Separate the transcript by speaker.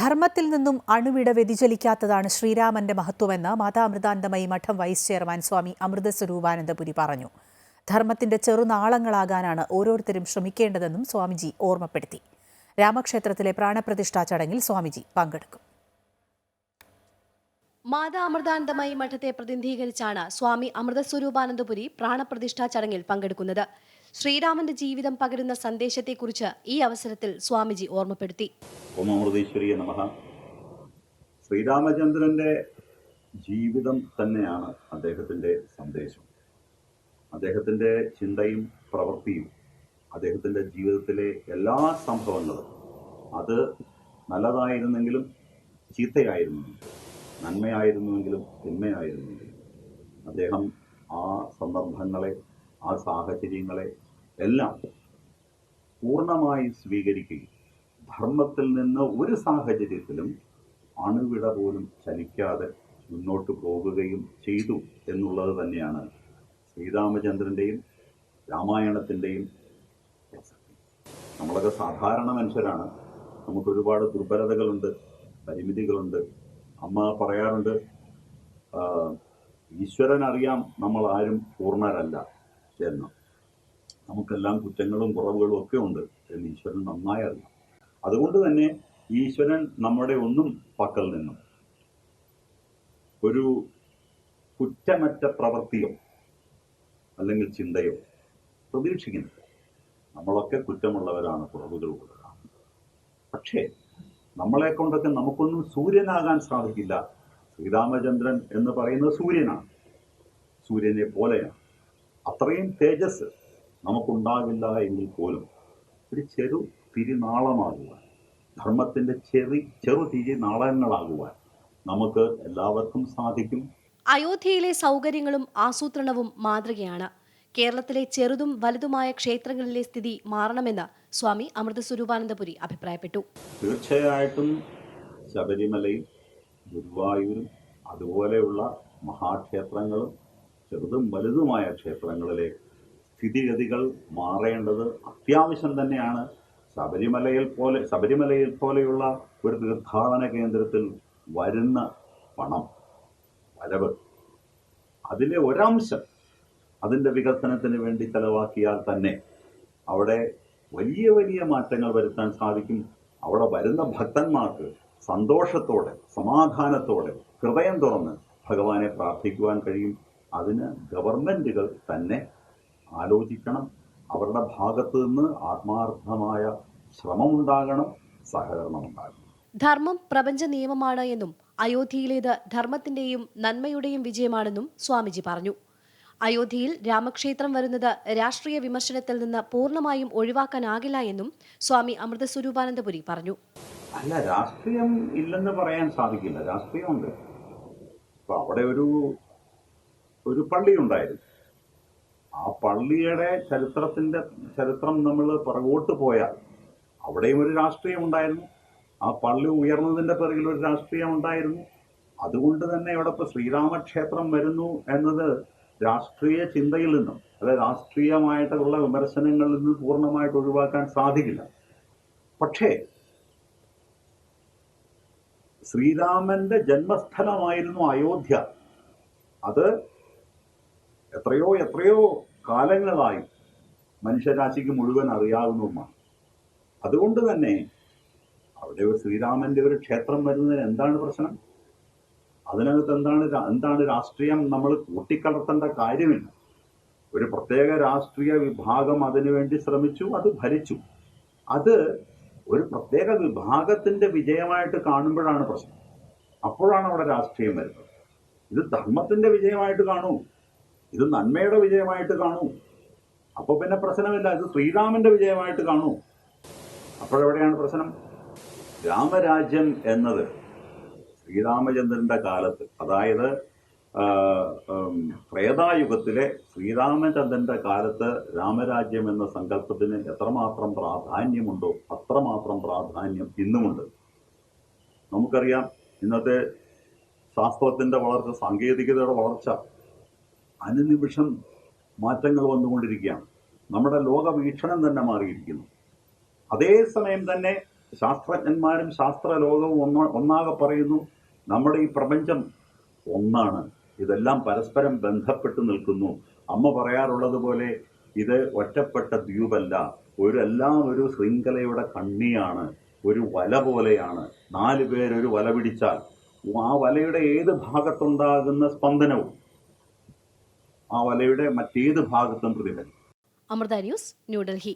Speaker 1: ധർമ്മത്തിൽ നിന്നും അണുവിട വ്യതിചലിക്കാത്തതാണ് ശ്രീരാമന്റെ മഹത്വമെന്ന് മാതാമൃതാനന്ദമയി മഠം വൈസ് ചെയർമാൻ സ്വാമി അമൃതസ്വരൂപാനന്ദപുരി പറഞ്ഞു. ധർമ്മത്തിന്റെ ചെറുനാളങ്ങളാകാനാണ് ഓരോരുത്തരും ശ്രമിക്കേണ്ടതെന്നും സ്വാമിജി ഓർമ്മപ്പെടുത്തി. രാമക്ഷേത്രത്തിലെ പ്രാണപ്രതിഷ്ഠാ ചടങ്ങിൽ സ്വാമിജി പങ്കെടുക്കും.
Speaker 2: മാതാ അമൃതാനന്ദമയി മഠത്തെ പ്രതിനിധീകരിച്ചാണ് സ്വാമി അമൃതസ്വരൂപാനന്ദപുരി പ്രാണപ്രതിഷ്ഠാ ചടങ്ങിൽ പങ്കെടുക്കുന്നത്. ശ്രീരാമന്റെ ജീവിതം പകരുന്ന സന്ദേശത്തെക്കുറിച്ച് ഈ അവസരത്തിൽ സ്വാമിജി ഓർമ്മപ്പെടുത്തി.
Speaker 3: ഓം അമൃതേശ്വരിയെ നമഃ. ശ്രീരാമചന്ദ്രന്റെ ജീവിതം തന്നെയാണ് അദ്ദേഹത്തിന്റെ സന്ദേശം. അദ്ദേഹത്തിന്റെ ചിന്തയും പ്രവൃത്തിയും, അദ്ദേഹത്തിന്റെ ജീവിതത്തിലെ എല്ലാ സംഭവങ്ങളും അത് നല്ലതായിരുന്നെങ്കിലും ചീത്തയായിരുന്നെങ്കിലും, നന്മയായിരുന്നുവെങ്കിലും തിന്മയായിരുന്നെങ്കിലും അദ്ദേഹം ആ സന്ദർഭങ്ങളെ, ആ സാഹചര്യങ്ങളെ എല്ലാം പൂർണ്ണമായി സ്വീകരിക്കുകയും ധർമ്മത്തിൽ നിന്ന് ഒരു സാഹചര്യത്തിലും അണുവിട പോലും ചലിക്കാതെ മുന്നോട്ട് പോകുകയും ചെയ്തു എന്നുള്ളത് തന്നെയാണ് ശ്രീരാമചന്ദ്രൻ്റെയും രാമായണത്തിൻ്റെയും പ്രസക്തി. നമ്മളൊക്കെ സാധാരണ മനുഷ്യരാണ്. നമുക്കൊരുപാട് ദുർബലതകളുണ്ട്, പരിമിതികളുണ്ട്. അമ്മ പറയാറുണ്ട്, ഈശ്വരൻ അറിയാം നമ്മൾ ആരും പൂർണ്ണരല്ല എന്ന്. നമുക്കെല്ലാം കുറ്റങ്ങളും കുറവുകളും ഒക്കെ ഉണ്ട് എന്ന് ഈശ്വരൻ നന്നായി അറിയാം. അതുകൊണ്ട് തന്നെ ഈശ്വരൻ നമ്മുടെ ഒന്നും പക്കൽ നിന്നും ഒരു കുറ്റമറ്റ പ്രവൃത്തിയോ അല്ലെങ്കിൽ ചിന്തയോ പ്രതീക്ഷിക്കുന്നില്ല. നമ്മളൊക്കെ കുറ്റമുള്ളവരാണ്, കുറവുകളുള്ളവരാണ്. പക്ഷേ നമ്മളെ കൊണ്ടൊക്കെ നമുക്കൊന്നും സൂര്യനാകാൻ സാധിക്കില്ല. ശ്രീരാമചന്ദ്രൻ എന്ന് പറയുന്നത് സൂര്യനാണ്, സൂര്യനെ പോലെയാണ്. അത്രയും തേജസ് നമുക്കുണ്ടാകില്ല എങ്കിൽ പോലും ഒരു ചെറു തിരിനാളമാകുവാൻ, ധർമ്മത്തിന്റെ ചെറു തിരിനാളങ്ങളാകുവാൻ നമുക്ക് എല്ലാവർക്കും സാധിക്കും.
Speaker 2: അയോധ്യയിലെ സൗകര്യങ്ങളും ആസൂത്രണവും മാതൃകയാണ്. കേരളത്തിലെ ചെറുതും വലുതുമായ ക്ഷേത്രങ്ങളിലെ സ്ഥിതി മാറണമെന്ന് സ്വാമി അമൃതസ്വരൂപാനന്ദപുരി അഭിപ്രായപ്പെട്ടു.
Speaker 3: തീർച്ചയായിട്ടും ശബരിമലയും ഗുരുവായൂരും അതുപോലെയുള്ള മഹാക്ഷേത്രങ്ങളും ചെറുതും വലുതുമായ ക്ഷേത്രങ്ങളിലെ സ്ഥിതിഗതികൾ മാറേണ്ടത് അത്യാവശ്യം തന്നെയാണ്. ശബരിമലയിൽ പോലെയുള്ള ഒരു തീർത്ഥാടന കേന്ദ്രത്തിൽ വരുന്ന പണം, വരവ്, അതിലെ ഒരംശം അതിൻ്റെ വികസനത്തിന് വേണ്ടി ചെലവാക്കിയാൽ തന്നെ അവിടെ വലിയ വലിയ മാറ്റങ്ങൾ വരുത്താൻ സാധിക്കും. അവിടെ വരുന്ന ഭക്തന്മാർക്ക് സന്തോഷത്തോടെ, സമാധാനത്തോടെ, ഹൃദയം തുറന്ന് ഭഗവാനെ പ്രാർത്ഥിക്കുവാൻ കഴിയും. അതിന് ഗവൺമെൻറ്റുകൾ തന്നെ ആലോചിക്കണം. അവരുടെ ഭാഗത്തു നിന്ന് ആത്മാർത്ഥമായ ശ്രമമുണ്ടാകണം, സഹകരണമുണ്ടാകണം.
Speaker 2: ധർമ്മം പ്രപഞ്ച നിയമമാണ് എന്നും അയോധ്യയിലേത് ധർമ്മത്തിന്റെയും നന്മയുടെയും വിജയമാണെന്നും സ്വാമിജി പറഞ്ഞു. അയോധ്യയിൽ രാമക്ഷേത്രം വരുന്നത് രാഷ്ട്രീയ വിമർശനത്തിൽ നിന്ന് പൂർണ്ണമായും ഒഴിവാക്കാനാകില്ല എന്നും സ്വാമി അമൃതസ്വരൂപാനന്ദപുരി പറഞ്ഞു.
Speaker 3: അല്ല, രാഷ്ട്രീയം ഇല്ലെന്ന് പറയാൻ സാധിക്കില്ല. രാഷ്ട്രീയമുണ്ട്. ഇപ്പൊ അവിടെ ഒരു പള്ളി ഉണ്ടായിരുന്നു. ആ പള്ളിയുടെ ചരിത്രം നമ്മൾ പുറകോട്ട് പോയാൽ അവിടെയും ഒരു രാഷ്ട്രീയം ഉണ്ടായിരുന്നു. ആ പള്ളി ഉയർന്നതിന്റെ പിറകിൽ ഒരു രാഷ്ട്രീയം ഉണ്ടായിരുന്നു. അതുകൊണ്ട് തന്നെ ഇവിടെ ഇപ്പോൾ ശ്രീരാമക്ഷേത്രം വരുന്നു എന്നത് രാഷ്ട്രീയ ചിന്തയിൽ നിന്നും, അതായത് രാഷ്ട്രീയമായിട്ടുള്ള വിമർശനങ്ങളിൽ നിന്ന് പൂർണ്ണമായിട്ട് ഒഴിവാക്കാൻ സാധിക്കില്ല. പക്ഷേ ശ്രീരാമന്റെ ജന്മസ്ഥലമായിരുന്നു അയോധ്യ. അത് എത്രയോ കാലങ്ങളായി മനുഷ്യരാശിക്ക് മുഴുവൻ അറിയാവുന്നതുമാണ്. അതുകൊണ്ട് തന്നെ അവിടെ ഒരു ശ്രീരാമന്റെ ഒരു ക്ഷേത്രം വരുന്നതിന് എന്താണ് പ്രശ്നം? അതിനകത്ത് എന്താണ് രാഷ്ട്രീയം? നമ്മൾ കൂട്ടിക്കലർത്തേണ്ട കാര്യമില്ല. ഒരു പ്രത്യേക രാഷ്ട്രീയ വിഭാഗം അതിനുവേണ്ടി ശ്രമിച്ചു, അത് ഭരിച്ചു. അത് ഒരു പ്രത്യേക വിഭാഗത്തിന്റെ വിജയമായിട്ട് കാണുമ്പോഴാണ് പ്രശ്നം. അപ്പോഴാണ് അവിടെ രാഷ്ട്രീയം വരുന്നത്. ഇത് ധർമ്മത്തിന്റെ വിജയമായിട്ട് കാണൂ, ഇത് നന്മയുടെ വിജയമായിട്ട് കാണൂ, അപ്പോൾ പിന്നെ പ്രശ്നമില്ല. ഇത് ശ്രീരാമന്റെ വിജയമായിട്ട് കാണൂ, അപ്പോഴെവിടെയാണ് പ്രശ്നം? രാമരാജ്യം എന്നത് ശ്രീരാമചന്ദ്രന്റെ കാലത്ത്, അതായത് ത്രേതായുഗത്തിലെ ശ്രീരാമചന്ദ്രന്റെ കാലത്ത് രാമരാജ്യം എന്ന സങ്കല്പത്തിന് എത്രമാത്രം പ്രാധാന്യമുണ്ടോ അത്രമാത്രം പ്രാധാന്യം ഇന്നുമുണ്ട്. നമുക്കറിയാം, ഇന്നത്തെ ശാസ്ത്രത്തിന്റെ വളർച്ച, സാങ്കേതികതയുടെ വളർച്ച, അനുനിമിഷം മാറ്റങ്ങൾ വന്നുകൊണ്ടിരിക്കുകയാണ്. നമ്മുടെ ലോകവീക്ഷണം തന്നെ മാറിയിരിക്കുന്നു. അതേസമയം തന്നെ ശാസ്ത്രജ്ഞന്മാരും ശാസ്ത്രലോകവും ഒന്നാകെ പറയുന്നു, നമ്മുടെ ഈ പ്രപഞ്ചം ഒന്നാണ്, ഇതെല്ലാം പരസ്പരം ബന്ധപ്പെട്ട് നിൽക്കുന്നു. അമ്മ പറയാറുള്ളത് പോലെ ഇത് ഒറ്റപ്പെട്ട ദ്വീപല്ല, എല്ലാം ഒരു ശൃംഖലയുടെ കണ്ണിയാണ്, ഒരു വല പോലെയാണ്. 4 പേരൊരു വല പിടിച്ചാൽ ആ വലയുടെ ഏത് ഭാഗത്തുണ്ടാകുന്ന സ്പന്ദനവും ആ വലയുടെ മറ്റേത് ഭാഗത്തും പ്രതിഫലിക്കും.
Speaker 2: അമൃത ന്യൂസ്, ന്യൂഡൽഹി.